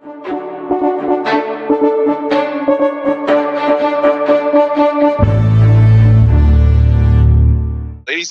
Ladies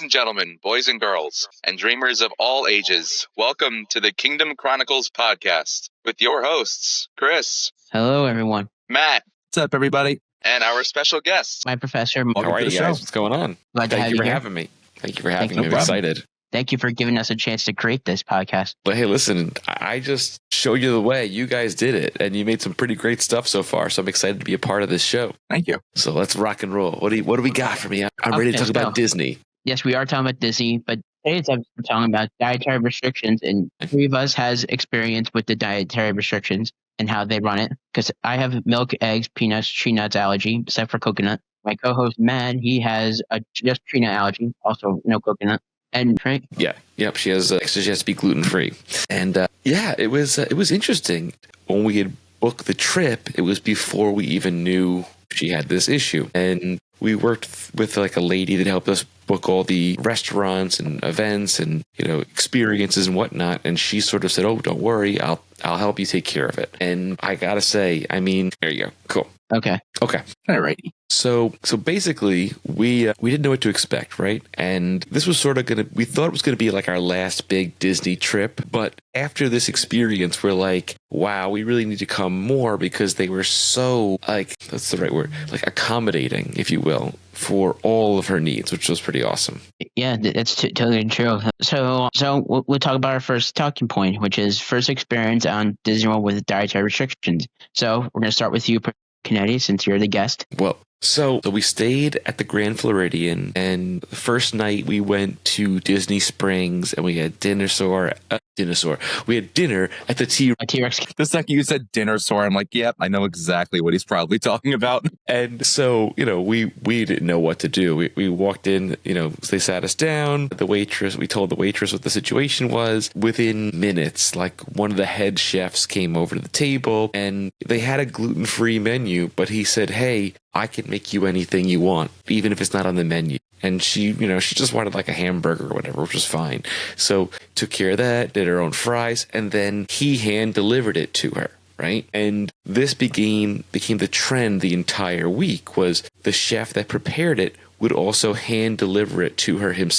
and gentlemen, boys and girls, and dreamers of all ages, welcome to the Kingdom Chronicles podcast with your hosts, Chris. Hello, everyone. Matt. What's up, everybody? And our special guest, my professor. How are you guys? What's going on? Glad to have Thank you for here. having me. Thank you for having me. I'm No excited. Thank you for giving us a chance to create this podcast. But hey, listen, I just showed you the way. You guys did it, and you made some pretty great stuff so far. So I'm excited to be a part of this show. Thank you. So let's rock and roll. What do we got for me? I'm ready to talk about Disney. Yes, we are talking about Disney, but today's episode we're talking about dietary restrictions, and three of us has experience with the dietary restrictions and how they run it. Because I have milk, eggs, peanuts, tree nuts allergy, except for coconut. My co-host Matt, he has a just tree nut allergy, also no coconut. And right? Yeah, yep. She has to be gluten free, and it was interesting when we had booked the trip. It was before we even knew she had this issue, and we worked with like a lady that helped us book all the restaurants and events and experiences and whatnot. And she sort of said, "Oh, don't worry, I'll help you take care of it." And I gotta say, I mean, there you go, cool. Okay. Alrighty. So basically, we didn't know what to expect, right? And this was sort of we thought it was gonna be like our last big Disney trip, but after this experience, we're like, wow, we really need to come more because they were so that's the right word, like accommodating, if you will, for all of her needs, which was pretty awesome. Yeah, that's totally true. So we'll talk about our first talking point, which is first experience on Disney World with dietary restrictions. So we're gonna start with you, Kennedy, since you're the guest. Well, so we stayed at the Grand Floridian, and the first night we went to Disney Springs, and we had We had dinner at the T-Rex. The second you said dinner store, I'm like, yep, I know exactly what he's probably talking about. And so, we didn't know what to do. We walked in, they sat us down. We told the waitress what the situation was. Within minutes, like one of the head chefs came over to the table, and they had a gluten-free menu, but he said, "Hey, I can make you anything you want, even if it's not on the menu." And she just wanted like a hamburger or whatever, which was fine. So took care of that, did her own fries, and then he hand delivered it to her, right? And this became the trend the entire week. Was the chef that prepared it would also hand deliver it to her him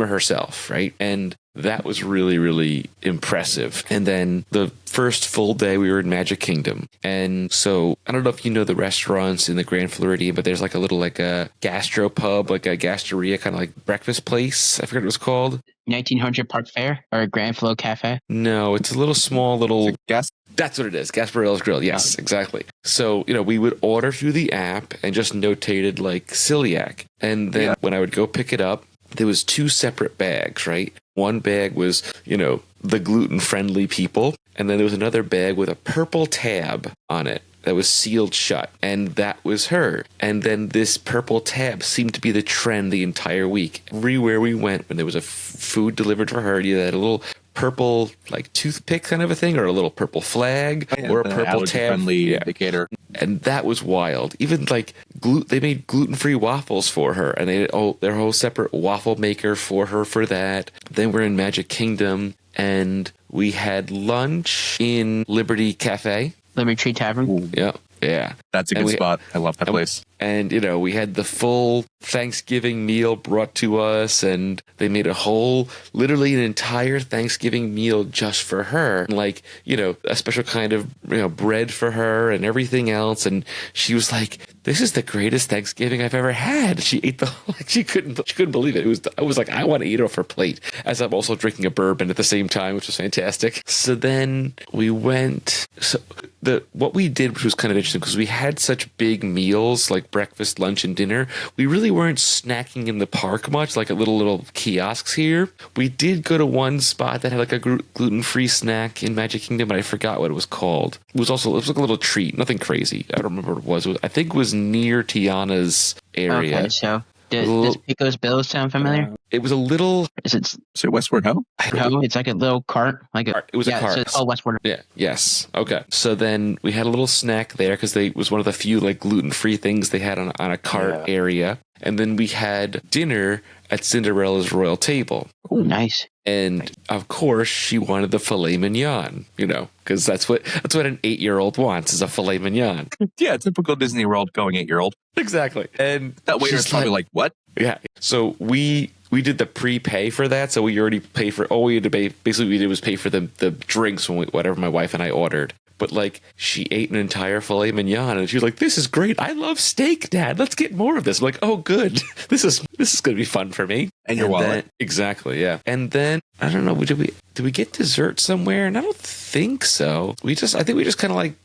or herself, right? And that was really, really impressive. And then the first full day we were in Magic Kingdom. And so I don't know if you know the restaurants in the Grand Floridian, but there's like a little like a gastropub, like a gasteria, kind of like breakfast place. I forget what it was called. 1900 Park Fair or Grand Flow Cafe? No, it's a little small little... That's what it is. Gasparella's Grill. Yes, exactly. So, we would order through the app and just notated like celiac. And then when I would go pick it up, there was two separate bags, right? One bag was, the gluten-friendly people. And then there was another bag with a purple tab on it that was sealed shut. And that was her. And then this purple tab seemed to be the trend the entire week. Everywhere we went, when there was a food delivered for her, you had a little purple like toothpick kind of a thing, or a little purple flag, or a purple tab indicator. And that was wild. Even like they made gluten-free waffles for her, and they had their whole separate waffle maker for her for that. Then we're in Magic Kingdom, and we had lunch in Liberty Cafe. Liberty Tree Tavern. Ooh. Yeah. That's a good spot. I love that place. And, we had the full Thanksgiving meal brought to us, and they made literally an entire Thanksgiving meal just for her. Like, a special kind of, bread for her and everything else. And she was like, "This is the greatest Thanksgiving I've ever had." She ate she couldn't believe it. I was like, I want to eat off her plate, as I'm also drinking a bourbon at the same time, which was fantastic. So then we went, what we did, which was kind of interesting, because we had such big meals, like breakfast, lunch, and dinner, we really weren't snacking in the park much, like at little kiosks here. We did go to one spot that had like a gluten-free snack in Magic Kingdom, but I forgot what it was called. It was like a little treat, nothing crazy. I don't remember what it was. I think it was near Tiana's area. Okay, so Does Pico's Bills sound familiar? It was a little. Is it? So Westward Ho? No, it's like a little cart. Like It was a cart. So it's called Westward. Yeah. Yes. Okay. So then we had a little snack there because it was one of the few like gluten-free things they had on a cart area, and then we had dinner at Cinderella's royal table. Oh, nice. And of course, she wanted the filet mignon, because that's what an 8-year-old wants is a filet mignon. Yeah, typical Disney World going 8-year-old. Exactly. And that waiter's probably like, what? Yeah. So we did the prepay for that. So we already paid for all we had to pay. Basically, we did was pay for the drinks whatever my wife and I ordered. But like she ate an entire filet mignon and she was like, "This is great. I love steak, Dad. Let's get more of this." I'm like, "Oh, good. This is going to be fun for me." And your wallet. Exactly. Yeah. And then I don't know. Did we get dessert somewhere? And I don't think so. I think we just kind of like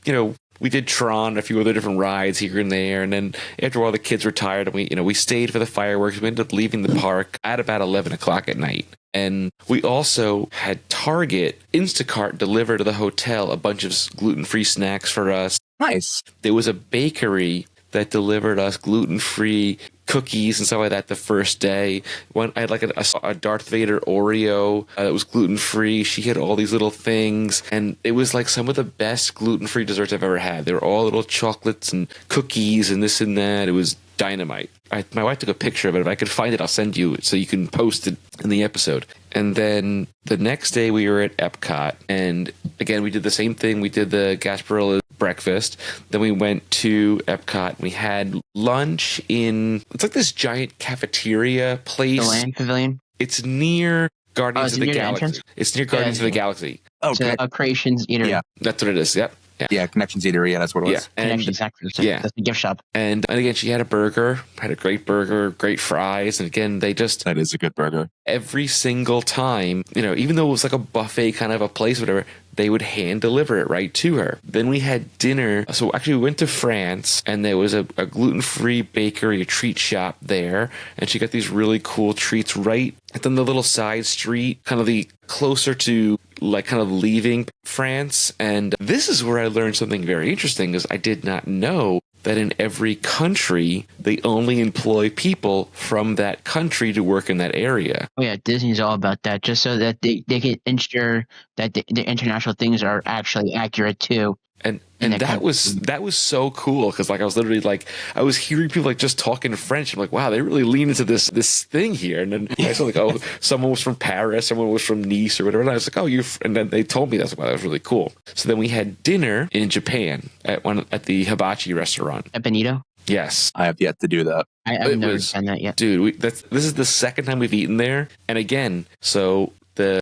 we did Tron, a few other different rides here and there, and then after a while the kids were tired, and we stayed for the fireworks. We ended up leaving the park at about 11 o'clock at night. And we also had Target Instacart deliver to the hotel a bunch of gluten-free snacks for us. Nice. There was a bakery that delivered us gluten-free cookies and stuff like that the first day. I had like a Darth Vader Oreo that was gluten-free. She had all these little things, and it was like some of the best gluten-free desserts I've ever had. They were all little chocolates and cookies and this and that. It was dynamite. My wife took a picture of it. If I could find it, I'll send you it so you can post it in the episode. And then the next day we were at Epcot, and again we did the same thing. We did the Gasparilla breakfast. Then we went to Epcot. We had lunch it's like this giant cafeteria place. The Land Pavilion. It's near Guardians of the Galaxy. It's near Guardians of the Galaxy. Oh, so Creations Eatery. Yeah, that's what it is. Yep. Yeah, Connections Eatery. Yeah, that's what it was. Yeah, Connections, exactly. That's the gift shop. And again, she had a great burger, great fries, and again, that is a good burger. Every single time, even though it was like a buffet kind of a place, whatever, they would hand deliver it right to her. Then we had dinner. So actually, we went to France, and there was a gluten-free bakery, a treat shop there, and she got these really cool treats right on the little side street, kind of the closer to like kind of leaving France. And this is where I learned something very interesting, is I did not know that in every country, they only employ people from that country to work in that area. Oh yeah, Disney's all about that, just so that they can ensure that the international things are actually accurate too. And that was so cool, because like I was literally like I was hearing people like just talking French. I'm like, wow, they really lean into this thing here. And then I saw like, oh, someone was from Paris, someone was from Nice or whatever. And I was like, oh, and then they told me that. Wow, that was really cool. So then we had dinner in Japan at the hibachi restaurant At Benito. Yes, I have yet to do that. I've never done that yet, dude. This is the second time we've eaten there, and again, so the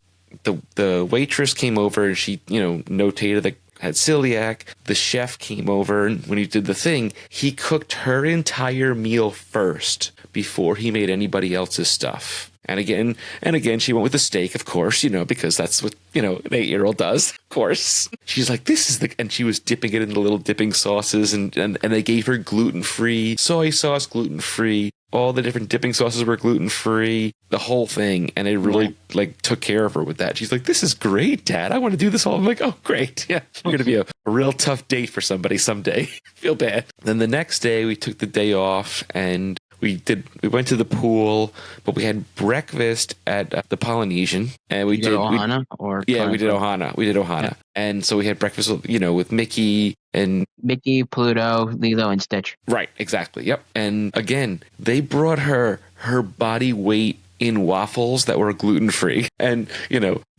waitress came over and she notated that had celiac. The chef came over, and when he did the thing, he cooked her entire meal first before he made anybody else's stuff. And again, she went with the steak, of course, because that's what, an 8-year-old does, of course. She's like, and she was dipping it into little dipping sauces, and they gave her gluten-free, soy sauce, gluten-free. All the different dipping sauces were gluten-free, the whole thing. And it really took care of her with that. She's like, this is great, Dad. I want to do this all. I'm like, oh, great. Yeah, we're going to be a real tough date for somebody someday. Feel bad. Then the next day we took the day off, and we went to the pool, but we had breakfast at the Polynesian, and we did Ohana we did Ohana. Yeah. And so we had breakfast, with Mickey, Pluto, Lilo, and Stitch. Right, exactly. Yep. And again, they brought her body weight in waffles that were gluten-free, and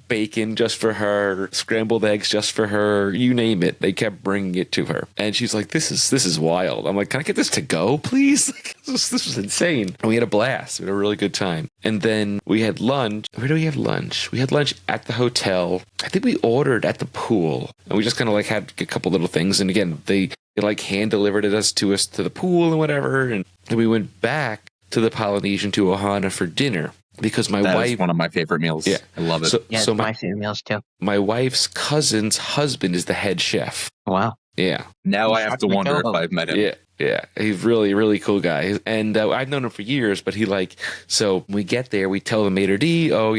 bacon just for her, scrambled eggs just for her, you name it. They kept bringing it to her, and she's like, "This is wild." I'm like, "Can I get this to go, please?" This was insane. And we had a blast. We had a really good time. And then we had lunch. Where do we have lunch? We had lunch at the hotel. I think we ordered at the pool, and we just kind of had a couple little things. And again, they hand delivered it to us to the pool and whatever. And then we went back to the Polynesian to Ohana for dinner. Because my wife is one of my favorite meals. Yeah, I love it. So my favorite meals too. My wife's cousin's husband is the head chef. Wow. Yeah. Now I have to wonder if I've met him. Yeah, he's really, really cool guy. And I've known him for years, but so when we get there, we tell the maitre d', oh,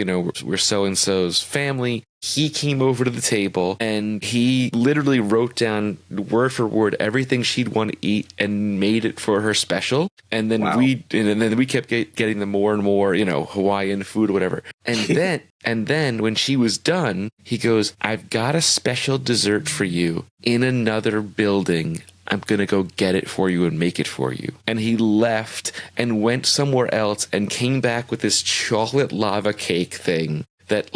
we're so-and-so's family. He came over to the table and he literally wrote down word for word everything she'd want to eat and made it for her special. And then we kept getting the more and more, Hawaiian food or whatever. And then when she was done, he goes, I've got a special dessert for you in another building. I'm going to go get it for you and make it for you. And he left and went somewhere else and came back with this chocolate lava cake thing that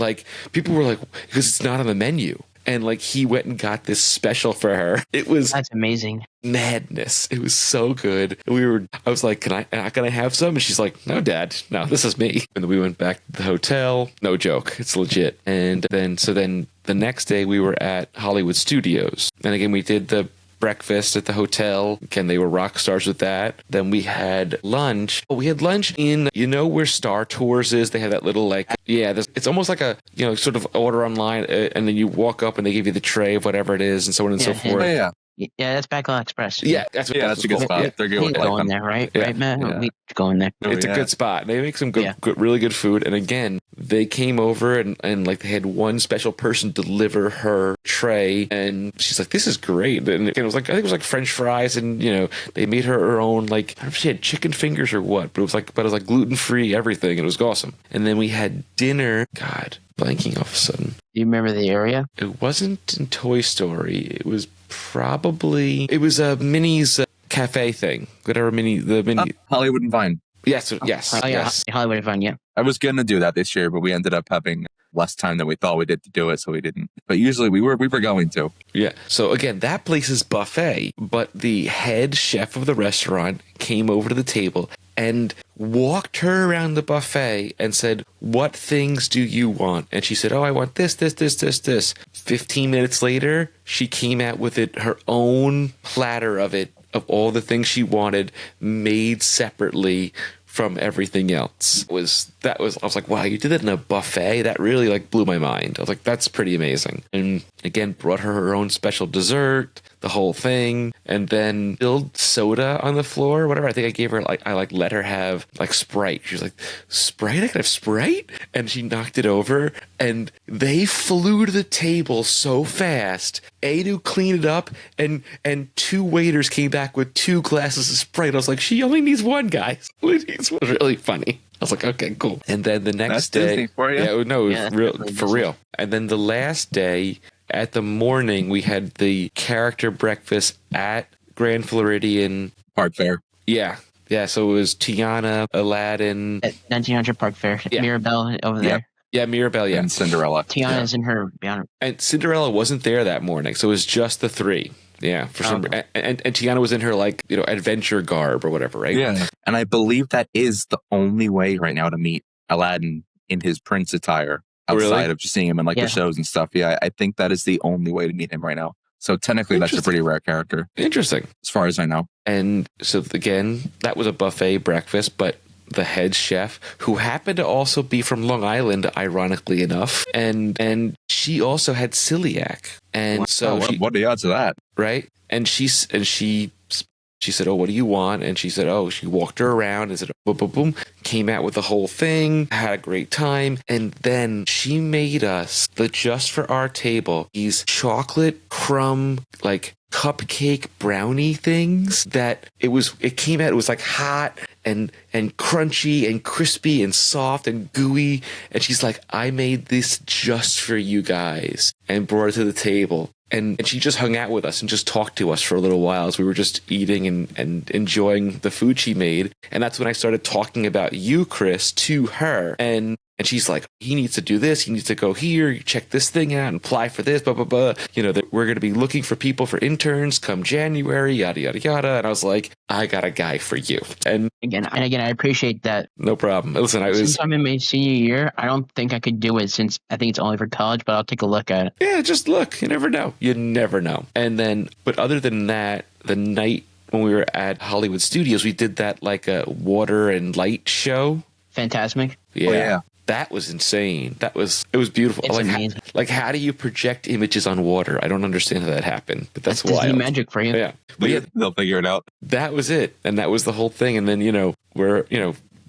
people were like, because it's not on the menu. And he went and got this special for her. That's amazing. Madness. It was so good. I was like, can I have some? And she's like, no, Dad, no, this is me. And then we went back to the hotel. No joke. It's legit. And then the next day we were at Hollywood Studios. And again, we did the breakfast at the hotel. Again, they were rock stars with that. Then we had lunch. We had lunch in, where Star Tours is. They have that little it's almost like a, sort of order online and then you walk up and they give you the tray of whatever it is and so on and so forth. Yeah. Yeah, that's Backlot Express. Yeah, that's a good spot. They're good. Go in there, right? Yeah. Right, Matt? Yeah. We go in there. It's a good spot. They make some good, really good food. And again, they came over and they had one special person deliver her tray, and she's like, "This is great." And it was I think it was French fries, and they made her own I don't know if she had chicken fingers or what, but it was gluten free everything. It was awesome. And then we had dinner. God, blanking all of a sudden. Do you remember the area? It wasn't in Toy Story. It was a Minnie's cafe thing. Whatever the Minnie Hollywood and Vine. Yes. Hollywood and Vine, yeah. I was going to do that this year, but we ended up having less time than we thought we did to do it, so we didn't. But usually we were going to. Yeah. So again, that place is buffet, but the head chef of the restaurant came over to the table and walked her around the buffet and said, "What things do you want?" And she said, "Oh, I want this, this, this, this, this." 15 minutes later, she came out with her own platter of all the things she wanted, made separately from everything else. I was like, wow, you did that in a buffet? That really blew my mind. I was like, that's pretty amazing. And again, brought her own special dessert, the whole thing, and then spilled soda on the floor, whatever. I think I gave her I let her have Sprite. She was like, Sprite? I can have Sprite? And she knocked it over, and they flew to the table so fast. Adu cleaned it up, and two waiters came back with 2 glasses of Sprite. I was like, she only needs one, guys. It was really funny. I was like, okay, cool. And then the next day, Disney for you. Yeah, no, it was real for real. And then the last day, at the morning, we had the character breakfast at Grand Floridian Park Fair. Yeah. So it was Tiana, Aladdin, At 1900 Park Fair. Yeah. Mirabelle over there. Yeah, Mirabelle, yeah. And Cinderella. Tiana's in her. And Cinderella wasn't there that morning, so it was just the 3. Yeah, for some and Tiana was in her adventure garb or whatever, right? Yeah. And I believe that is the only way right now to meet Aladdin in his prince attire outside of just seeing him in the shows and stuff. Yeah, I think that is the only way to meet him right now. So technically that's a pretty rare character. Interesting. As far as I know. And so again, that was a buffet breakfast, but the head chef, who happened to also be from Long Island, ironically enough, and she also had celiac. And so what are the odds of that? Right? And she said, "Oh, what do you want?" And she said, "Oh," she walked her around and said, boom, boom, boom, came out with the whole thing, had a great time. And then she made us, just for our table, these chocolate crumb, cupcake brownie things that it came out, it was hot and crunchy and crispy and soft and gooey. And she's like, "I made this just for you guys," and brought it to the table. And she just hung out with us and just talked to us for a little while as we were just eating and enjoying the food she made. And that's when I started talking about you, Chris, to her. And she's like, "He needs to do this. He needs to go here. Check this thing out and apply for this, blah, blah, blah. That we're going to be looking for people for interns come January, yada, yada, yada." And I was like, I got a guy for you. And again, I appreciate that. No problem. Listen, since I'm in my senior year, I don't think I could do it since I think it's only for college, but I'll take a look at it. Yeah, just look. You never know. You never know. And then, but other than that, the night when we were at Hollywood Studios, we did that a water and light show. Fantastic. Yeah. Oh, yeah. That was insane. It was beautiful. It's amazing. How do you project images on water? I don't understand how that happened, but that's wild. Disney magic for you. Yeah. But yeah, they'll figure it out. that was it. And that was the whole thing. And then,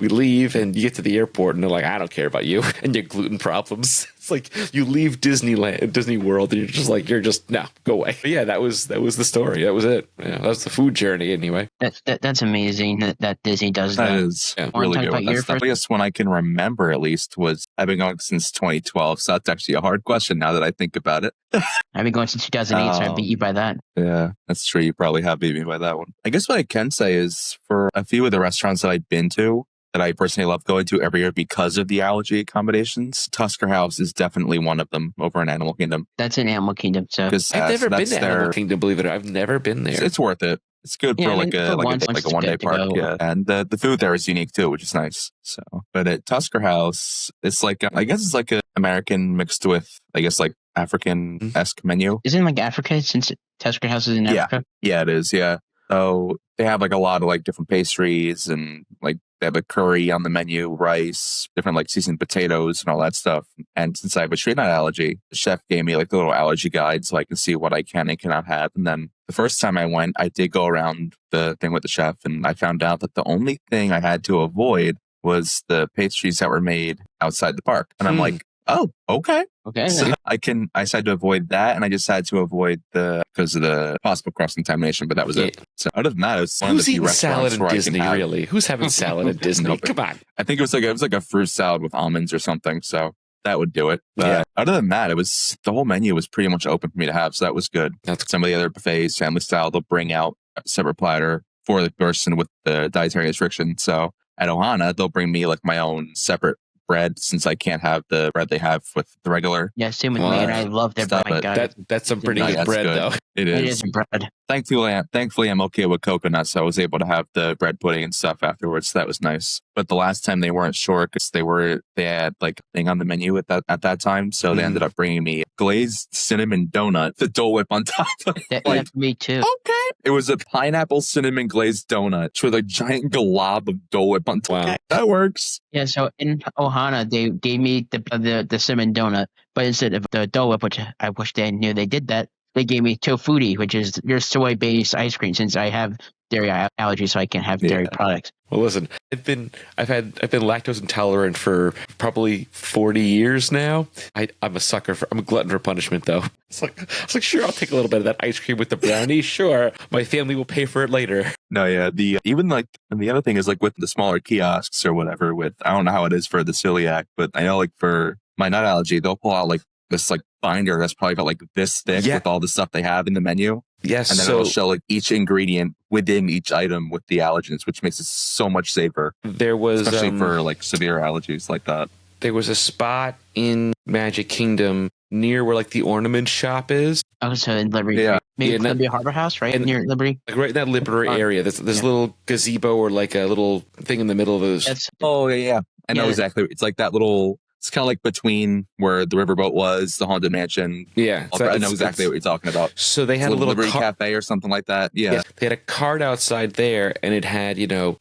we leave and you get to the airport and they're like, I don't care about you and your gluten problems. It's like you leave Disney World and you're just no, go away. But yeah, that was the story. That was it. Yeah, that was the food journey anyway. That's amazing that Disney does that. That is really good with that stuff. I guess one I can remember at least was I've been going since 2012, so that's actually a hard question now that I think about it. I've been going since 2008, so I beat you by that. Yeah, that's true. You probably have beat me by that one. I guess what I can say is for a few of the restaurants that I've been to, that I personally love going to every year because of the allergy accommodations, Tusker House is definitely one of them over in Animal Kingdom. That's in Animal Kingdom, so I've never been to Animal Kingdom, believe it or not. I've never been there. It's worth it. It's good for like a one-day park. Yeah, and the food there is unique too, which is nice. So, but at Tusker House, it's like I guess it's like an American mixed with like African-esque menu. Isn't it like Africa since Tusker House is in Africa? Yeah, it is. Yeah. So they have like a lot of like different pastries and like they have a curry on the menu, rice, different like seasoned potatoes and all that stuff. And since I have a straight nut allergy, the chef gave me like the little allergy guide so I can see what I can and cannot have. And then the first time I went, I did go around the thing with the chef and I found out that the only thing I had to avoid was the pastries that were made outside the park. And I'm like, oh, okay. Okay. So I just had to avoid that, and I just had to avoid because of the possible cross contamination. But that was it. So other than that, it was one of the few restaurants salad at Disney. Really, who's having salad at Disney? Come on. I think it was like a fruit salad with almonds or something. So that would do it. But other than that, the whole menu was pretty much open for me to have. So that was good. Some of the other buffets, family style, they'll bring out a separate platter for the person with the dietary restriction. So at Ohana, they'll bring me like my own separate bread since I can't have the bread they have with the regular. Yeah, same with me, and I love their bread. My God, that's some pretty good bread, though. It is bread. Thankfully, I'm okay with coconut, so I was able to have the bread pudding and stuff afterwards. So that was nice. But the last time they weren't sure because they had like a thing on the menu at that time, so they ended up bringing me glazed cinnamon donut, the Dole Whip on top. That's me too. Okay. It was a pineapple cinnamon glazed donut with a giant glob of Dole Whip on top. Wow. That works. Yeah, so in Ohana, they gave me the cinnamon donut, but instead of the Dole Whip, which I wish they knew they did that, they gave me tofuti, which is your soy-based ice cream. Since I have dairy allergy, so I can't have dairy products. Well, listen, I've been lactose intolerant for probably 40 years now. I'm a glutton for punishment, though. It's like sure, I'll take a little bit of that ice cream with the brownie. Sure, my family will pay for it later. No, yeah. And the other thing is like with the smaller kiosks or whatever. I don't know how it is for the celiac, but I know like for my nut allergy, they'll pull out like this like binder that's probably about like this thick with all the stuff they have in the menu. Yes. And then it'll show like each ingredient within each item with the allergens, which makes it so much safer. There was especially for like severe allergies like that. There was a spot in Magic Kingdom near where like the ornament shop is. Oh, so in Liberty. Yeah. Maybe Columbia Harbor House, right? Near Liberty. Like right in that Liberty area. There's a little gazebo or like a little thing in the middle of those. Yeah. I know exactly. It's like that little. It's kind of like between where the riverboat was, the Haunted Mansion. Yeah. So I know exactly what you're talking about. So they had a little Liberty Cafe or something like that. Yeah. They had a cart outside there and it had,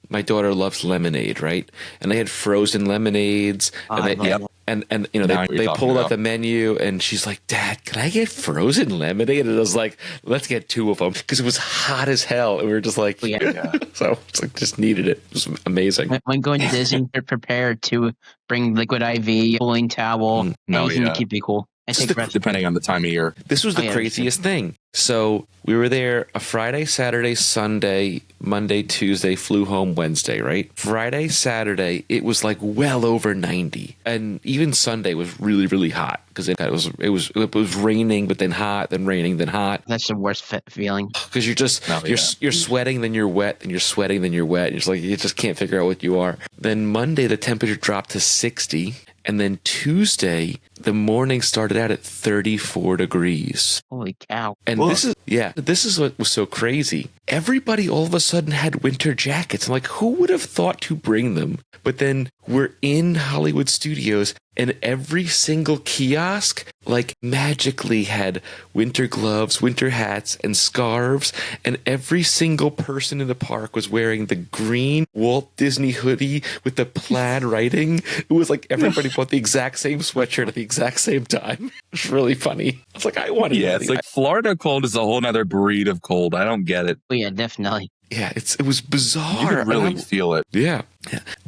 my daughter loves lemonade, right? And they had frozen lemonades. And they pulled out the menu and she's like, Dad, can I get frozen lemonade? And I was like, let's get 2 of them because it was hot as hell. And we were just like, so it's like just needed it. It was amazing. When going to Disney, they're prepared to bring liquid IV, cooling towel, anything to keep it cool. Depending on the time of year. This was the craziest thing. So we were there a Friday, Saturday, Sunday, Monday, Tuesday, flew home Wednesday, right? Friday, Saturday, it was like well over 90. And even Sunday was really, really hot because it was raining, but then hot, then raining, then hot. That's the worst feeling. Because you're sweating, then you're wet, then you're sweating, then you're wet. And you just can't figure out what you are. Then Monday, the temperature dropped to 60. And then Tuesday, the morning started out at 34 degrees. Holy cow. And this is what was so crazy. Everybody all of a sudden had winter jackets. I'm like, who would have thought to bring them? But then we're in Hollywood Studios and every single kiosk like magically had winter gloves, winter hats, and scarves, and every single person in the park was wearing the green Walt Disney hoodie with the plaid writing. It was like everybody bought the exact same sweatshirt at the exact same time. It was really funny. I was like, I want to. Yeah, it's like Florida cold is a whole other breed of cold. I don't get it. Oh, yeah, definitely. Yeah, it was bizarre. You could really feel it. Yeah.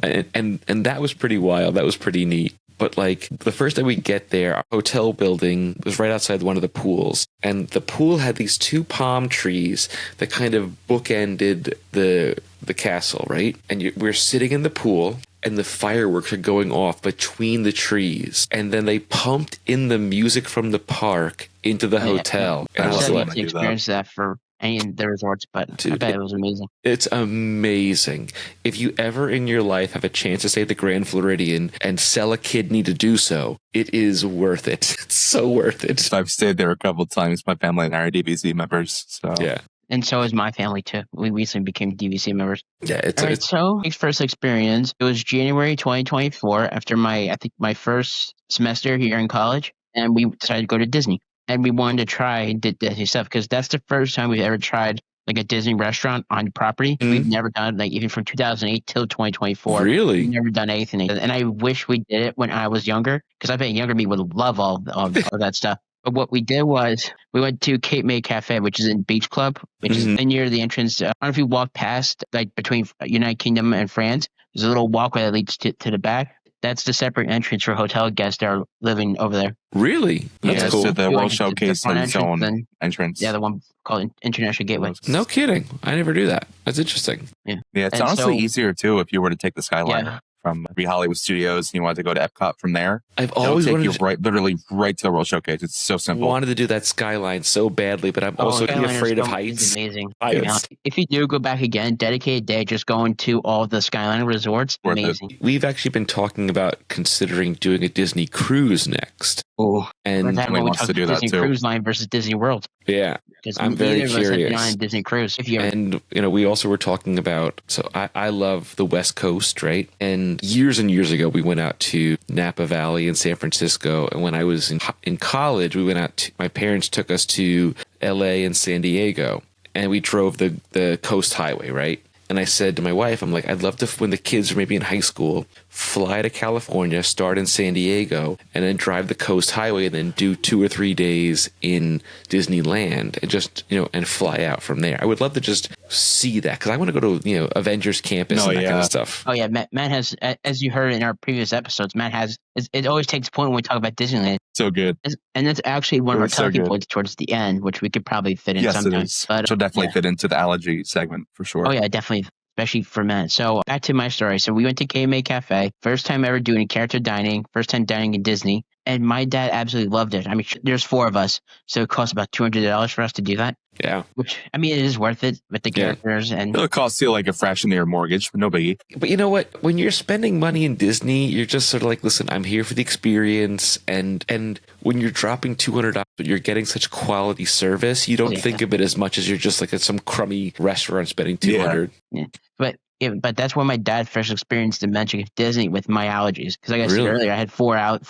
And that was pretty wild. That was pretty neat. But like the first time we get there, our hotel building was right outside one of the pools. And the pool had these two palm trees that kind of bookended the castle, right? And we're sitting in the pool and the fireworks are going off between the trees. And then they pumped in the music from the park into the hotel. I And I was still like, need to experience that for any of the resorts, but Dude, I bet it was amazing. it's amazing. If you ever in your life have a chance to stay at the Grand Floridian and sell a kidney to do so, it is worth it. It's so worth it. I've stayed there a couple of times. My family and I are DVC members. So Yeah. And so is my family too. We recently became DVC members. Yeah, All right, so my first experience, it was January 2024 after my first semester here in college, and we decided to go to Disney. And we wanted to try Disney stuff because that's the first time we've ever tried like a Disney restaurant on property. Mhm. We've never done like even from 2008 till 2024. Really? We've never done anything. And I wish we did it when I was younger because I bet younger me would love all that stuff. But what we did was we went to Cape May Cafe, which is in Beach Club, which is near the entrance. I don't know if you walk past, like between United Kingdom and France, there's a little walkway that leads to the back. That's the separate entrance for hotel guests that are living over there. Really? That's Yeah, cool. So the Like, World the Showcase front has its own then- entrance. Yeah, the one called International Gateway. No kidding. I never knew that. That's interesting. Yeah, it's And honestly so- easier too if you were to take the Skyliner Yeah. from Hollywood Studios and you wanted to go to Epcot from there. I've It'll always take you wanted literally right to the World Showcase. It's so simple. wanted to do that skyline so badly, but I'm also Skyliner afraid of is heights. amazing. Heights. Yeah. If you do go back again, dedicated day, just going to all the Skyliner resorts, Worth it. amazing. We've actually been talking about considering doing a Disney cruise next. Oh, And that Emily when we wants talk to do about that Disney too. Cruise Line versus Disney World. yeah. Because I'm very neither of us have been curious. on a Disney cruise. If you're And, we also were talking about, so I love the West Coast, right? And years ago, we went out to Napa Valley in San Francisco. And when I was in college, we went out to, my parents took us to LA and San Diego. And we drove the coast highway, right? And I said to my wife, I'm like, I'd love to, when the kids are maybe in high school, fly to California, start in San Diego, and then drive the coast highway and then do 2 or 3 days in Disneyland and just, and fly out from there. I would love to just see that because I want to go to, Avengers Campus and that kind of stuff. Oh yeah, Matt has, as you heard in our previous episodes, Matt has. It always takes point when we talk about Disneyland, So good. and that's actually one of our It's so talking good. points towards the end, which we could probably fit in Yes, it sometimes. is. But She'll definitely yeah. fit into the allergy segment for sure. Oh yeah, definitely, especially for Matt. So back to my story. So we went to KMA Cafe, first time ever doing character dining, first time dining in Disney, and my dad absolutely loved it. I mean, there's 4 of us, so it cost about $200 for us to do that. Yeah. Which, I mean, it is worth it with the Yeah. characters and It'll cost you like a fraction of your mortgage, but no biggie. But you know what? When you're spending money in Disney, you're just sort of like, listen, I'm here for the experience. And when you're dropping $200, but you're getting such quality service, you don't Yeah. think of it as much as you're just like at some crummy restaurant spending $200. But that's when my dad first experienced the magic of Disney with my allergies. Because like I said Really? earlier, I had four of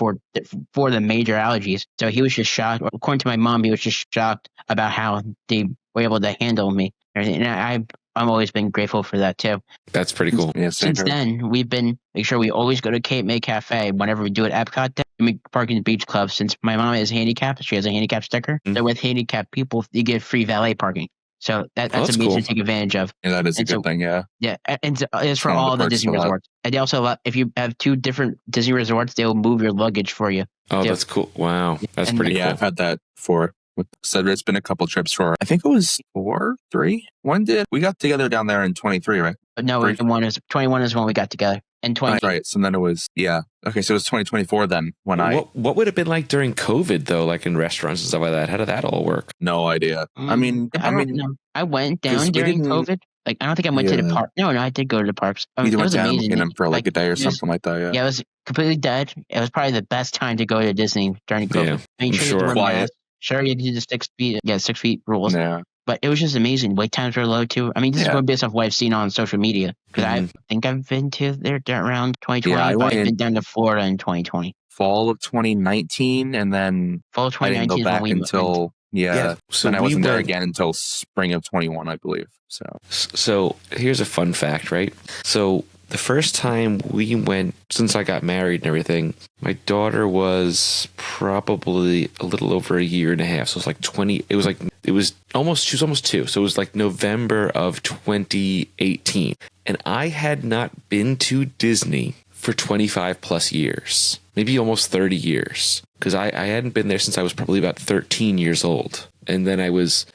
the major allergies. So he was just shocked. According to my mom, he was just shocked about how they were able to handle me. And I've always been grateful for that too. That's pretty cool. Yeah, same Since here. then, we've been make sure we always go to Cape May Cafe whenever we do it at Epcot. Day. We park in the Beach Club. Since my mom is handicapped, she has a handicap sticker. Mhm. So with handicapped people, you get free valet parking. So that's that's amazing cool. to take advantage of. Yeah, that is a And good so- thing. Yeah. Yeah, and it's for One of the all the perks Disney of that. resorts. And they also allow, if you have 2 different Disney resorts, they will move your luggage for you. Oh, Yeah. that's cool. Wow. That's And- pretty Yeah, cool. I've had that before. So it's been a couple trips for, I think it was 4, 3. When did we got together down there in 23, right? But no, Brief. 21 is when we got together. And 20. Right. So then it was, yeah. Okay. So it was 2024 then when What would have been like during COVID though, like in restaurants and stuff like that? How did that all work? no idea. I mean, I don't know. I went 'cause down we during didn't- COVID. Like, I don't think I went to the Yeah. park. No, I did go to the parks. we It went was down amazing. in them for like a day or it was- something like that. Yeah. Yeah, it was completely dead. It was probably the best time to go to Disney during COVID. Yeah, I mean, I'm sure, you sure. had to wear Quiet. masks. Sure, you did the 6 feet. Yeah, 6 feet rules. Yeah. But it was just amazing. Wait times were low too. I mean, this is Yeah. going based off what I've seen on social media because I think I've been to there around 2020. Yeah, I but went I've in- been down to Florida in 2020. fall of 2019, and then fall of I didn't 2019 go back until so then I we wasn't there went again until spring of 21, I believe. So here's a fun fact, right? So the first time we went, since I got married and everything, my daughter was probably a little over a year and a half. So it was like she was almost 2. So it was like November of 2018. And I had not been to Disney for 25 plus years, maybe almost 30 years, because I hadn't been there since I was probably about 13 years old. And then I was,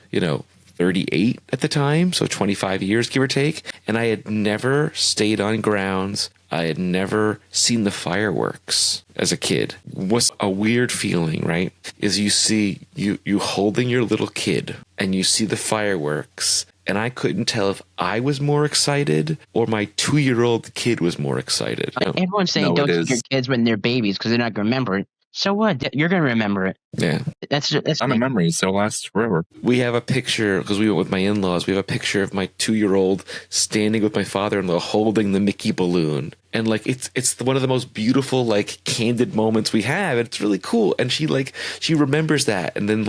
38 at the time, so 25 years, give or take. And I had never stayed on grounds. I had never seen the fireworks as a kid. What's a weird feeling, right? Is you see you holding your little kid and you see the fireworks. And I couldn't tell if I was more excited or my 2-year-old kid was more excited. Everyone's saying don't take your kids when they're babies because they're not going to remember it. So what? You're going to remember it. Yeah. That's not a memory, so it lasts forever. We have a picture, because we went with my in-laws, we have a picture of my 2-year-old standing with my father-in-law holding the Mickey balloon. And it's one of the most beautiful, candid moments we have. And it's really cool. And she remembers that. And then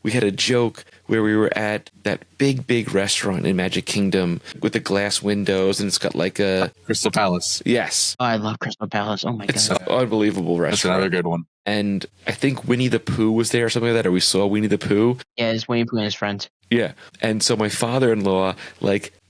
we had a joke where we were at that big restaurant in Magic Kingdom with the glass windows, and it's got a Crystal Palace. Yes. Oh, I love Crystal Palace. Oh my God. It's an unbelievable restaurant. That's another good one. And I think Winnie the Pooh was there or something like that, or we saw Winnie the Pooh. Yeah, it's Winnie the Pooh and his friends. Yeah. And so my father-in-law,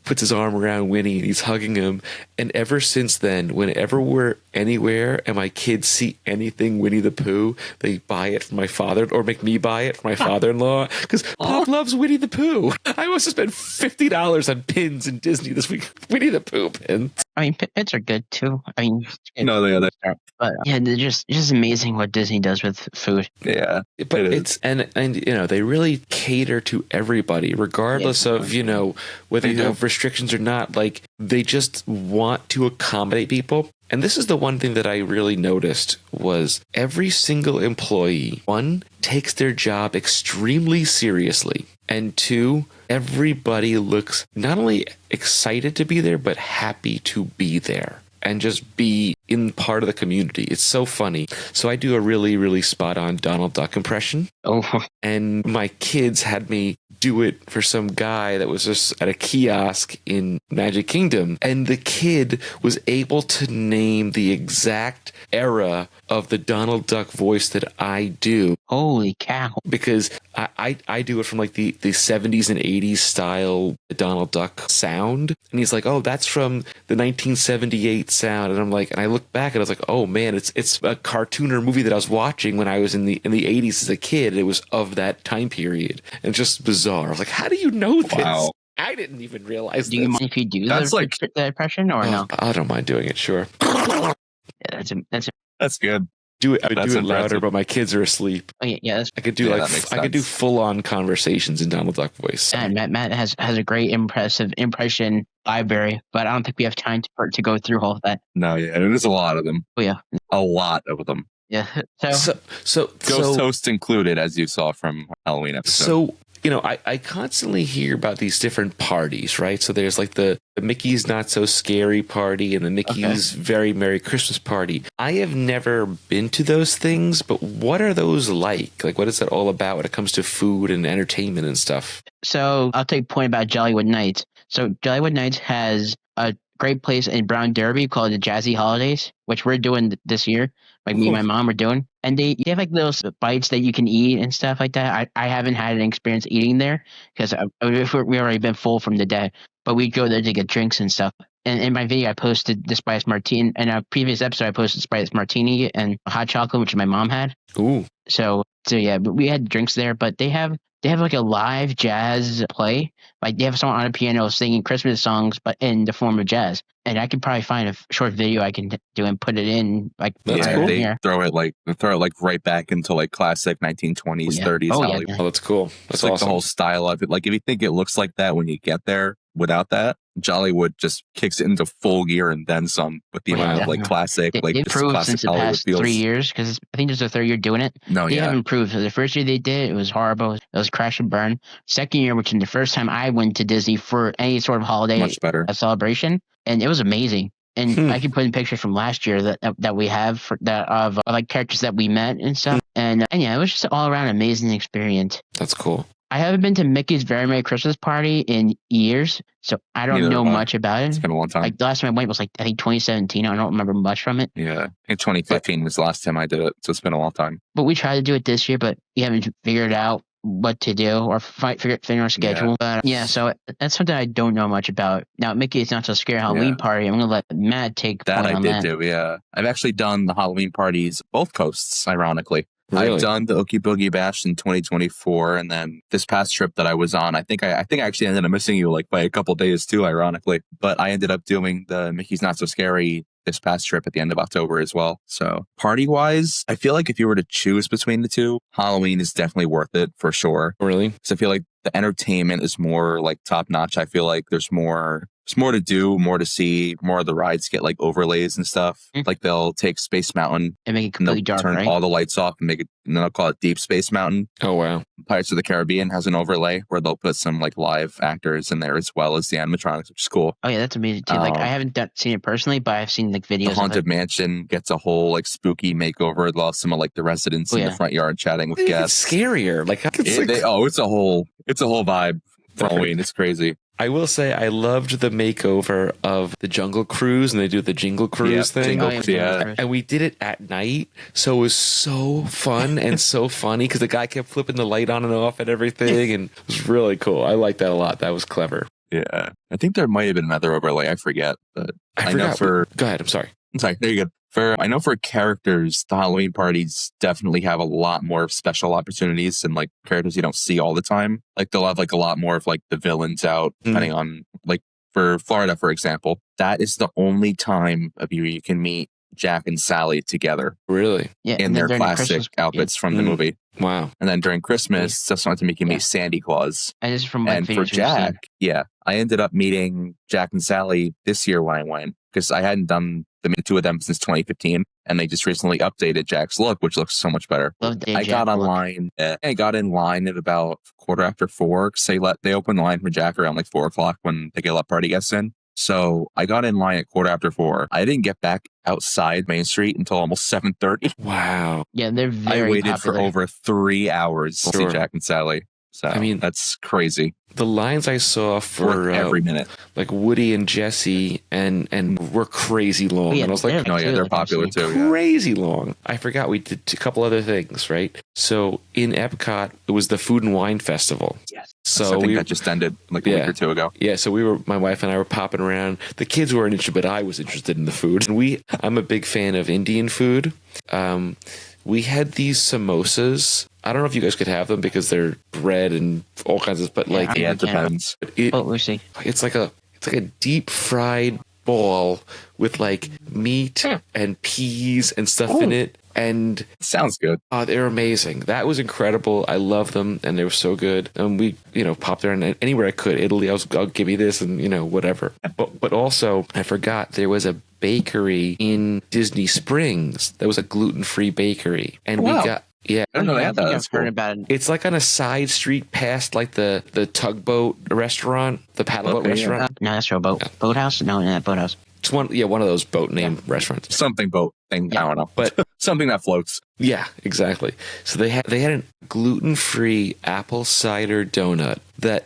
puts his arm around Winnie and he's hugging him. And ever since then, whenever we're anywhere and my kids see anything Winnie the Pooh, they buy it for my father or make me buy it for my father-in-law because Pop loves Winnie the Pooh. I must have spent $50 on pins in Disney this week. Winnie the Pooh pins. I mean, pins are good too. I mean, no, they are. But yeah, they're just amazing what Disney does with food. Yeah, but it's and they really cater to everybody, regardless of whether you have restrictions or not. They just want to accommodate people. And this is the one thing that I really noticed was every single employee, 1, takes their job extremely seriously, and 2, everybody looks not only excited to be there, but happy to be there and just be in part of the community. It's so funny. So I do a really, really spot on Donald Duck impression. Oh. And my kids had me do it for some guy that was just at a kiosk in Magic Kingdom. And the kid was able to name the exact era of the Donald Duck voice that I do. Holy cow. Because I do it from the 70s and 80s style Donald Duck sound. And he's like, oh, that's from the 1978 sound. And I'm like, and I look back and I was like, oh man, it's a cartoon or movie that I was watching when I was in the 80s as a kid. It was of that time period. And just bizarre. I was like, how do you know this? Wow. I didn't even realize Do you mind if you do the impression or no? I don't mind doing it, sure. Yeah, that's good. Do it louder, but my kids are asleep. Oh, yeah, I could do I could do full on conversations in Donald Duck voice. And Matt has a great impressive impression library, but I don't think we have time to go through all of that. No, yeah, it is a lot of them. Oh yeah, a lot of them. Yeah. So Ghost Host included, as you saw from Halloween episode. So I constantly hear about these different parties, right? So there's the Mickey's Not So Scary party and the Mickey's Very Merry Christmas party. I have never been to those things, but what are those like? What is that all about when it comes to food and entertainment and stuff? So I'll take point about Jollywood Nights. So Jollywood Nights has a great place in Brown Derby called the Jazzy Holidays, which we're doing this year. Me and my mom are doing. And they have those bites that you can eat and stuff like that. I haven't had an experience eating there because we already been full from the day. But we'd go there to get drinks and stuff. And in my video, I posted the Spice Martini. In a previous episode, I posted Spice Martini and hot chocolate, which my mom had. Ooh. So yeah, but we had drinks there. But they have a live jazz play. They have someone on a piano singing Christmas songs, but in the form of jazz. And I could probably find a short video I can do and put it in. That's cool. They throw it right back into classic 1920s, 30s Hollywood. Oh, that's cool. That's awesome. The whole style of it. If you think it looks like that when you get there, without that, Jollywood just kicks it into full gear and then some with the amount of classic, They improved since the past 3 years because I think this is the 3rd year doing it. They have improved. So the first year they did, it was horrible. It was crash and burn. Second year, which is the first time I went to Disney for any sort of holiday, much better, a celebration, and it was amazing. And I can put in pictures from last year that we have of like characters that we met and stuff. And yeah, it was just all around amazing experience. That's cool. I haven't been to Mickey's Very Merry Christmas Party in years, so I don't know much about it. It's been a long time. Like the last time I went was like I think 2017. I don't remember much from it. Yeah, I think 2015 was the last time I did it, so it's been a long time. But we tried to do it this year, but we haven't figured out what to do or figure our schedule. Yeah. But yeah, so that's something I don't know much about. Now, Mickey's Not So Scary Halloween Party. I'm gonna let Matt take that. I did do. Yeah, I've actually done the Halloween parties both coasts. Ironically. Really? I've done the Ookie Boogie Bash in 2024, and then this past trip that I was on, I think I actually ended up missing you like by a couple days too, ironically. But I ended up doing the Mickey's Not So Scary this past trip at the end of October as well. So party-wise, I feel like if you were to choose between the two, Halloween is definitely worth it for sure. Really? So I feel like the entertainment is more like top-notch. I feel like there's more to do, more to see, more of the rides get like overlays and stuff. Like they'll take Space Mountain and make it completely dark, turn right? all the lights off and make it, and then they'll call it Deep Space Mountain. Oh, wow. Pirates of the Caribbean has an overlay where they'll put some like live actors in there as well as the animatronics, which is cool. Oh yeah, that's amazing too. Like I haven't seen it personally, but I've seen like videos. The Haunted Mansion gets a whole like spooky makeover. They'll have some of like the residents in the front yard chatting with guests. It's scarier. Like, it's a whole vibe. Halloween, it's crazy. I will say I loved the makeover of the Jungle Cruise, and they do the Jingle Cruise thing. And we did it at night, so it was so fun and so funny because the guy kept flipping the light on and off and everything, and it was really cool. I liked that a lot. That was clever. Yeah, I think there might have been another overlay. I forget, but I know for. Go ahead. I'm sorry. There you go. I know for characters, the Halloween parties definitely have a lot more special opportunities and like characters you don't see all the time. Like they'll have like a lot more of like the villains out, depending on like for Florida, for example. That is the only time of year you can meet Jack and Sally together. Really? Yeah. In their classic outfits from the movie. Wow. And then during Christmas, that's not to make you meet Sandy Claus. And this is from and for Jack, I ended up meeting Jack and Sally this year when I went because I hadn't done the two of them since 2015, and they just recently updated Jack's look, which looks so much better. I got online. I got in line at about 4:15 because they open the line for Jack around like 4:00 when they get a lot of party guests in. So I got in line at 4:15. I didn't get back outside Main Street until almost 7:30. Wow. Yeah, they're very I waited popular. for over 3 hours to see Jack and Sally. So I mean, that's crazy. The lines I saw for every minute, like Woody and Jesse, and were crazy long. Yeah, and I was like, they're popular too. Crazy long. I forgot we did a couple other things, right? So in Epcot, it was the Food and Wine Festival. Yes. So I think that just ended like a week or two ago. Yeah. So my wife and I were popping around. The kids weren't interested, but I was interested in the food. And I'm a big fan of Indian food. We had these samosas. I don't know if you guys could have them because they're bread and all kinds of, but like it depends. We'll see. It's like a deep fried ball with like meat and peas and stuff in it. And sounds good. Oh, they're amazing. That was incredible. I love them, and they were so good. And we, popped around anywhere I could. Italy, I'll give you this, and whatever. But also, I forgot there was a bakery in Disney Springs. That was a gluten-free bakery, and we got. Yeah, I don't know that. I've heard about it. It's like on a side street past like the tugboat restaurant, the paddleboat restaurant. No, that's Rowboat. Boathouse? No, not Boathouse. It's one of those boat name restaurants. Something boat thing. Yeah. I don't know, but something that floats. Yeah, exactly. So they had a gluten-free apple cider donut that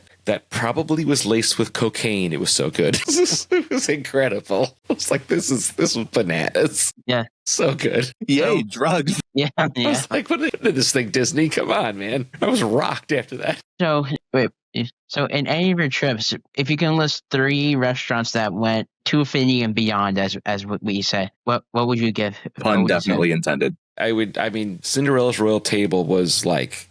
probably was laced with cocaine. It was so good. It was incredible. I was like, this was bananas. Yeah. So good. Yay, drugs. Yeah. I was like, what is this thing, Disney? Come on, man. I was rocked after that. So, wait. So in any of your trips, if you can list 3 restaurants that went to infinity and beyond, as what we said, what would you give? Pun definitely intended. Cinderella's Royal Table was like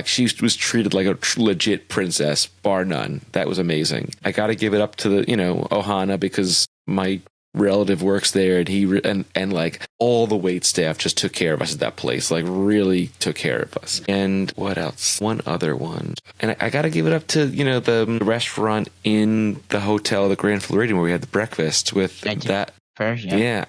she was treated like a legit princess, bar none. That was amazing. I got to give it up to the, Ohana because my relative works there, and he and like all the wait staff just took care of us at that place, like really took care of us. And what else? One other one, and I got to give it up to the restaurant in the hotel, the Grand Floridian, where we had the breakfast with that. First, yeah,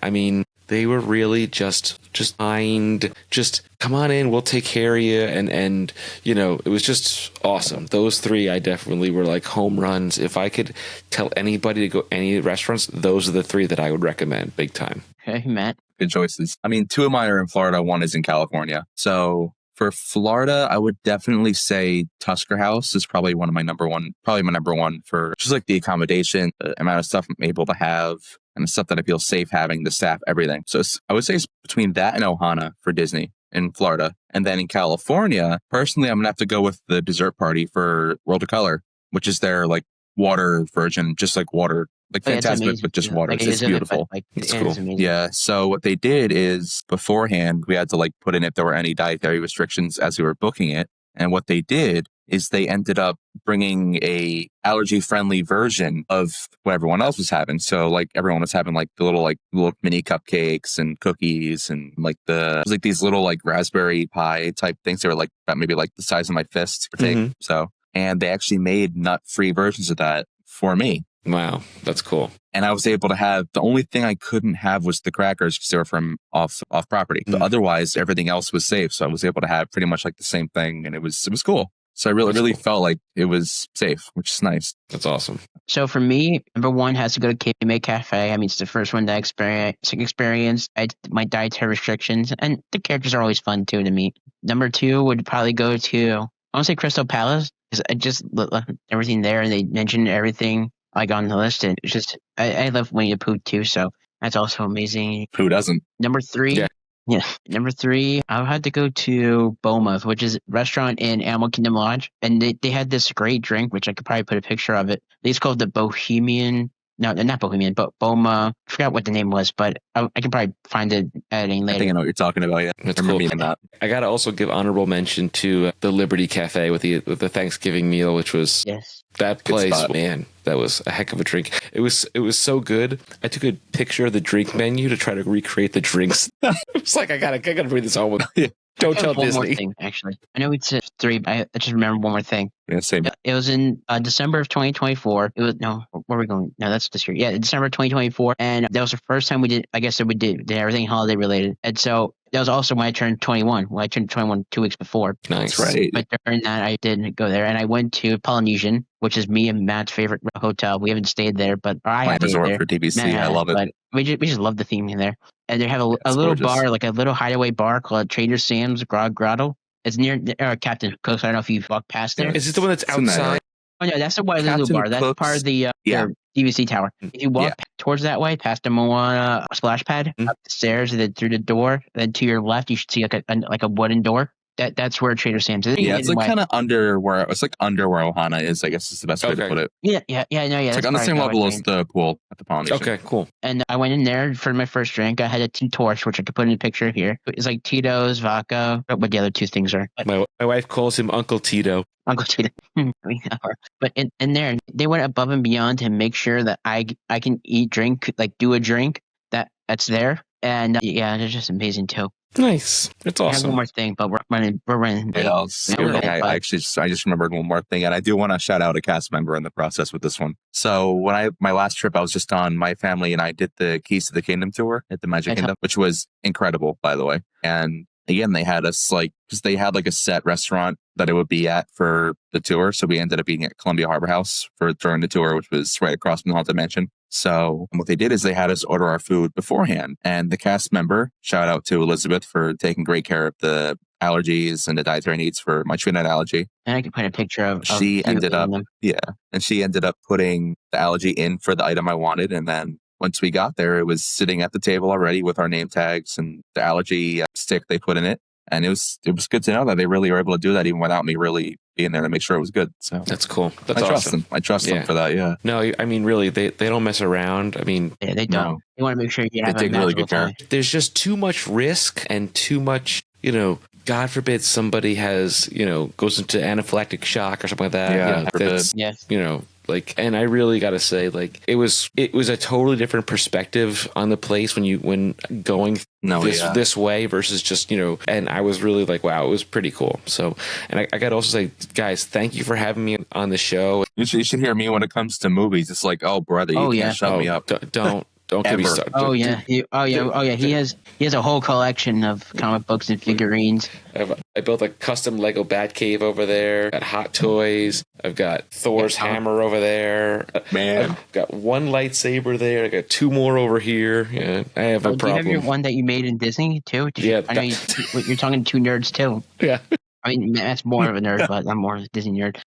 They were really just kind, just come on in, we'll take care of you. And you know, it was just awesome. Those three, I definitely were like home runs. If I could tell anybody to go any restaurants, those are the three that I would recommend big time. Okay, Matt. Good choices. I mean, two of mine are in Florida. One is in California. So for Florida, I would definitely say Tusker House is probably my number one for just like the accommodation, the amount of stuff I'm able to have, and the stuff that I feel safe having, the staff, everything. So I would say it's between that and Ohana for Disney in Florida. And then in California, personally, I'm going to have to go with the dessert party for World of Color, which is their like water version, just like water. Like fantastic, but just water. Like, it's beautiful. It's cool. Yeah. So what they did is beforehand, we had to like put in if there were any dietary restrictions as we were booking it. And what they did is they ended up bringing a allergy-friendly version of what everyone else was having. So like everyone was having like the little mini cupcakes and cookies and like these little like raspberry pie type things. They were like about maybe like the size of my fist. Mm-hmm. So, and they actually made nut-free versions of that for me. Wow, that's cool. And I was able to have, the only thing I couldn't have was the crackers because they were from off property. But otherwise, everything else was safe. So I was able to have pretty much like the same thing. And it was cool. So I really felt like it was safe, which is nice. That's awesome. So for me, number one has to go to Cape Cafe. I mean, it's the first one that I experienced my dietary restrictions. And the characters are always fun, too, to meet. Number two would probably go to, I want to say Crystal Palace. Because I just everything there. And they mentioned everything like on the list, and it's just I love Winnie the Pooh too, so that's also amazing. Who doesn't? Number three, number three, I had to go to Boma, which is a restaurant in Animal Kingdom Lodge, and they had this great drink, which I could probably put a picture of it. It's called the Bohemian. No, not Bohemian, but Boma. I forgot what the name was, but I can probably find it editing later. I think I know what you're talking about. Yeah, that's cool. I gotta also give honorable mention to the Liberty Cafe with the Thanksgiving meal, which was that place. Man, that was a heck of a drink. It was so good. I took a picture of the drink menu to try to recreate the drinks. It's like I gotta bring this home with me. Don't tell Disney. One more thing, actually. I know it's three, but I just remember one more thing. Yeah, same. It was in December of 2024. It was where are we going? No, that's this year. Yeah, December of 2024, and that was the first time we did. I guess we did everything holiday related, and so that was also when I turned 21. Well, I turned 21 2 weeks before. Nice, right? But during that, I didn't go there, and I went to Polynesian, which is me and Matt's favorite hotel. We haven't stayed there, but I have resort there. for DVC. I love it. But we just love the theme in there. And they have a little gorgeous bar, like a little hideaway bar called Trader Sam's Grotto. It's near Captain Cook's. I don't know if you've walked past there. Is it the one that's outside? Oh, no, that's the Wailulu bar. That's part of the DVC tower. If you walk towards that way, past the Moana splash pad, up the stairs, and then through the door, then to your left, you should see like a wooden door. That's where Trader Sam's is. Yeah, it's like kind of under where Ohana is, I guess is the best way to put it. Yeah. It's like on the same level as the pool at the Polynesian. Okay, cool. And I went in there for my first drink. I had a T-Torch, which I could put in a picture here. It's like Tito's, vodka, what the other two things are. My wife calls him Uncle Tito. Uncle Tito. But in there, they went above and beyond to make sure that I can do a drink that's there. And it's just amazing too. Nice. It's awesome. I have one more thing, but we're running. I just remembered one more thing, and I do want to shout out a cast member in the process with this one. So when my last trip, I was just on, my family and I did the Keys to the Kingdom tour at the Magic Kingdom, which was incredible, by the way. And again, they had us because they had like a set restaurant that it would be at for the tour. So we ended up being at Columbia Harbor House during the tour, which was right across from the Haunted Mansion. So what they did is they had us order our food beforehand. And the cast member, shout out to Elizabeth for taking great care of the allergies and the dietary needs for my tree nut allergy. And I can put a picture of she ended up putting the allergy in for the item I wanted. And then once we got there, it was sitting at the table already with our name tags and the allergy stick they put in it. And it was good to know that they really were able to do that even without me really being there to make sure it was good. So that's cool. That's awesome. I trust them for that. Yeah. No, I mean, really, they don't mess around. I mean, they don't. No. They want to make sure you have a really good care. There's just too much risk and too much, God forbid somebody has, goes into anaphylactic shock or something like that. Yeah. And I really got to say, it was a totally different perspective on the place when going this way versus just, and I was really like, wow, it was pretty cool. So, and I got to also say, guys, thank you for having me on the show. You should hear me when it comes to movies. It's like, oh, brother, you can't shut me up. Don't get me Ever. started. Oh yeah, He has a whole collection of comic books and figurines. I built a custom Lego Batcave over there. Got Hot Toys. I've got Thor's hammer over there. Man, I've got one lightsaber there. I got two more over here. Yeah, I have a problem. Do you have your one that you made in Disney too? I know you're talking to two nerds too. Yeah. I mean, Matt's more of a nerd, but I'm more of a Disney nerd.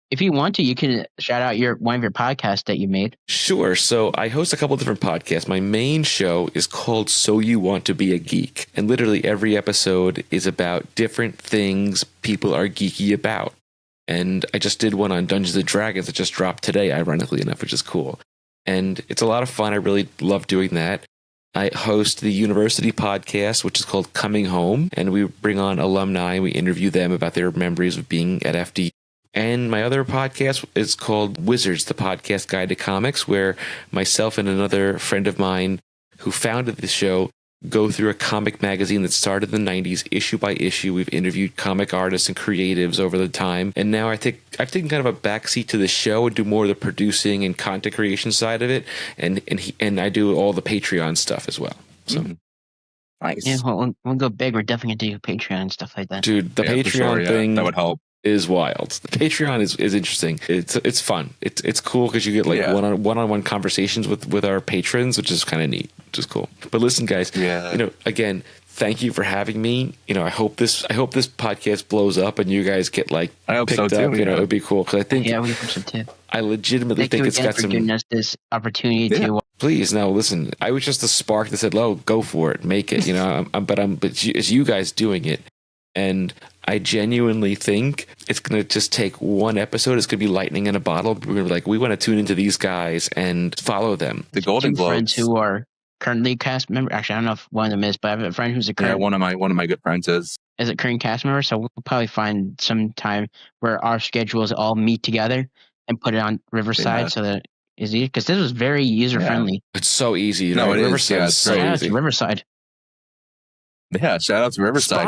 If you want to, you can shout out one of your podcasts that you made. Sure. So I host a couple different podcasts. My main show is called So You Want to Be a Geek. And literally every episode is about different things people are geeky about. And I just did one on Dungeons and Dragons that just dropped today, ironically enough, which is cool. And it's a lot of fun. I really love doing that. I host the university podcast, which is called Coming Home. And we bring on alumni and we interview them about their memories of being at FD. And my other podcast is called Wizards, the podcast guide to comics, where myself and another friend of mine who founded the show go through a comic magazine that started in the 90s, issue by issue. We've interviewed comic artists and creatives over the time. And now I think I've taken kind of a backseat to the show and do more of the producing and content creation side of it. And I do all the Patreon stuff as well. So. Nice. Yeah, well, we'll go big. We're definitely going to do Patreon and stuff like that. Dude, the Patreon thing. That would help. Is wild. The Patreon is interesting. It's fun. It's cool because you get like one-on-one conversations with our patrons, which is kind of neat, which is cool. But listen, guys, again, thank you for having me. I hope this podcast blows up and you guys get like picked up. It would be cool because I think we hope so too. I legitimately think it's got some. Giving us this opportunity to. Please, no, listen. I was just the spark that said, "Oh, go for it, make it." But it's you guys doing it. And I genuinely think it's going to just take one episode. It's going to be lightning in a bottle. We're going to be like, we want to tune into these guys and follow them. The Golden Globes. Friends who are currently cast members. Actually, I don't know if one of them is, but I have a friend who's a current. Yeah, one of my good friends is a current cast member. So we'll probably find some time where our schedules all meet together and put it on Riverside so that is easy. Because this was very user friendly. It's so easy. No, it Riverside is. is so easy. It's Riverside. Yeah, shout out to Riverside.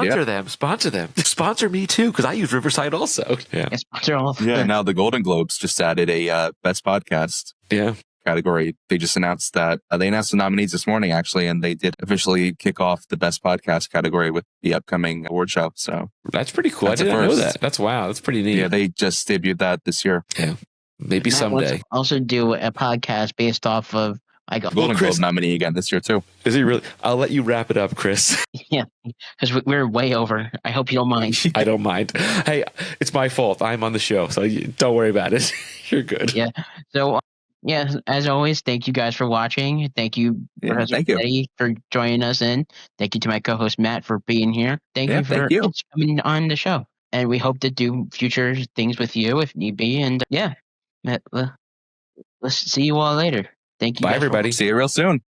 Sponsor them. Sponsor me too, because I use Riverside also. Yeah. Sponsor all. Yeah. Now the Golden Globes just added a best podcast. Yeah. Category. They just announced that they announced the nominees this morning actually, and they did officially kick off the best podcast category with the upcoming award show. So that's pretty cool. I didn't know that. That's wow. That's pretty neat. Yeah, they just debuted that this year. Yeah. Maybe someday. Let's also do a podcast based off of. Golden Globe nominee again this year too. Is he really? I'll let you wrap it up, Chris. Yeah, because we're way over. I hope you don't mind. I don't mind. Hey, it's my fault. I'm on the show, so don't worry about it. You're good. Yeah. So, as always, thank you guys for watching. Thank you, Professor Eddie, for joining us in. Thank you to my co-host Matt for being here. Thank you for coming on the show, and we hope to do future things with you if need be. And let's see you all later. Thank you. Bye, everybody. See you real soon.